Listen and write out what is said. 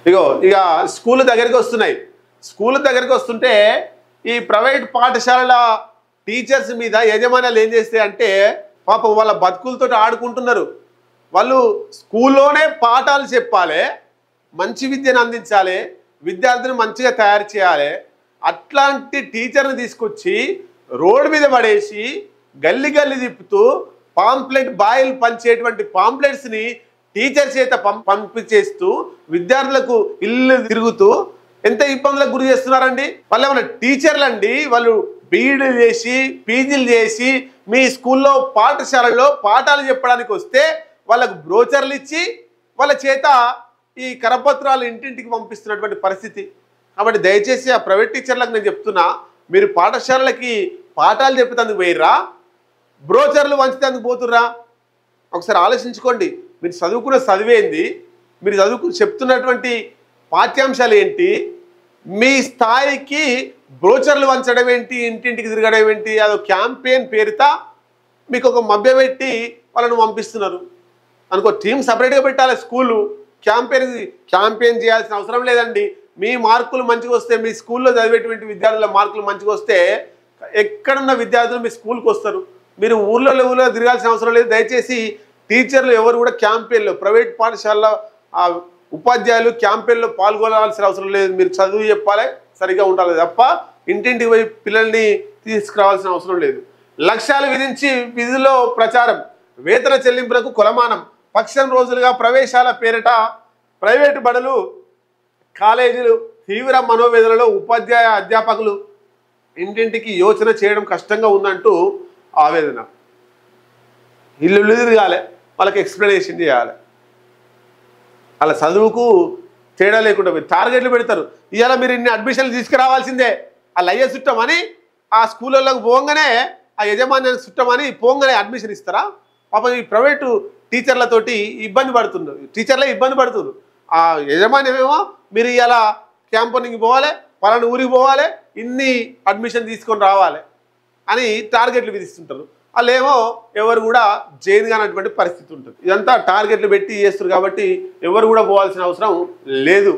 ఇక స్కూల్ దగ్గరికి వస్తున్నాయి. స్కూల్ దగ్గరికి వస్తుంటే ఈ ప్రైవేట్ పాఠశాలల టీచర్స్ మీద యజమానులు ఏం చేస్తే అంటే పాపం వాళ్ళ బతుకులతో ఆడుకుంటున్నారు. వాళ్ళు స్కూల్లోనే పాఠాలు చెప్పాలి, మంచి విద్యను అందించాలి, విద్యార్థిని మంచిగా తయారు చేయాలి. అట్లాంటి టీచర్ని తీసుకొచ్చి రోడ్డు మీద పడేసి గల్లీ గల్లీ తిప్పుతూ పాంప్లెట్ బాయిల్ పంచేటువంటి పాంప్లెట్స్ని టీచర్ చేత పంపించేస్తూ విద్యార్థులకు ఇల్లు తిరుగుతూ ఎంత ఇబ్బందులకు గురి చేస్తున్నారండి. వాళ్ళు ఏమన్నా టీచర్లు అండి, వాళ్ళు బీఈడీలు చేసి పీజీలు చేసి మీ స్కూల్లో పాఠశాలలో పాఠాలు చెప్పడానికి వస్తే వాళ్ళకు బ్రోచర్లు ఇచ్చి వాళ్ళ చేత ఈ కరపత్రాలు ఇంటింటికి పంపిస్తున్నటువంటి పరిస్థితి. కాబట్టి దయచేసి ఆ ప్రైవేట్ టీచర్లకు నేను చెప్తున్నా, మీరు పాఠశాలలకి పాఠాలు చెప్పేందుకు పోయిర్రా, బ్రోచర్లు వంచేందుకు పోతుర్రా? ఒకసారి ఆలోచించుకోండి. మీరు చదువుకున్న చదివేంది, మీరు చెప్తున్నటువంటి పాఠ్యాంశాలు ఏంటి, మీ స్థాయికి బ్రోచర్లు వంచడం ఏంటి, ఇంటింటికి తిరగడం ఏంటి? అదో క్యాంపెయిన్ పేరుతో మీకు ఒక మభ్యపెట్టి వాళ్ళను పంపిస్తున్నారు అనుకో. టీం సపరేట్గా పెట్టాలి. స్కూలు క్యాంపెయిన్ చేయాల్సిన అవసరం లేదండి. మీ మార్కులు మంచిగా వస్తే, మీ స్కూల్లో చదివేటువంటి విద్యార్థుల మార్కులు మంచిగా వస్తే ఎక్కడున్న విద్యార్థులు మీ స్కూల్కి వస్తారు. మీరు ఊళ్ళో తిరగాల్సిన అవసరం లేదు. దయచేసి టీచర్లు ఎవరు కూడా క్యాంపెయిన్లో, ప్రైవేట్ పాఠశాలలో ఉపాధ్యాయులు క్యాంపెయిన్లో పాల్గొనాల్సిన అవసరం లేదు. మీరు చదువు చెప్పాలి, సరిగా ఉండాలి తప్ప ఇంటింటికి పోయి పిల్లల్ని తీసుకురావాల్సిన అవసరం లేదు. లక్ష్యాలు విధించి విధుల్లో ప్రచారం, వేతన చెల్లింపులకు కొలమానం, పక్షం రోజులుగా ప్రవేశాల పేరిట ప్రైవేటు బడులు కాలేజీలు తీవ్ర మనోవేదనలో ఉపాధ్యాయ అధ్యాపకులు ఇంటింటికి యోచన చేయడం కష్టంగా ఉందంటూ ఆవేదన. ఇల్లు తిరగాలి, వాళ్ళకి ఎక్స్ప్లెనేషన్ చేయాలి. వాళ్ళ చదువుకు తేడా లేకుండా మీరు టార్గెట్లు పెడతారు. ఇవాళ మీరు ఇన్ని అడ్మిషన్లు తీసుకురావాల్సిందే. వాళ్ళు అయ్యే చుట్టమని ఆ స్కూళ్ళలోకి పోగానే, ఆ యజమాన్యానికి చుట్టమని పోగానే అడ్మిషన్ ఇస్తారా? పాపం ఈ ప్రైవేటు టీచర్లతోటి ఇబ్బంది పడుతున్నారు, టీచర్లే ఇబ్బంది పడుతున్నారు. ఆ యజమాన్యమేమో మీరు ఇలా క్యాంపెయినింగ్కి పోవాలి, పలానా ఊరికి పోవాలి, ఇన్ని అడ్మిషన్ తీసుకొని రావాలి అని టార్గెట్లు విధిస్తుంటారు. వాళ్ళేమో ఎవరు కూడా జైన్ కానటువంటి పరిస్థితి ఉంటుంది. ఇదంతా టార్గెట్లు పెట్టి చేస్తారు కాబట్టి ఎవరు కూడా పోవాల్సిన అవసరం లేదు.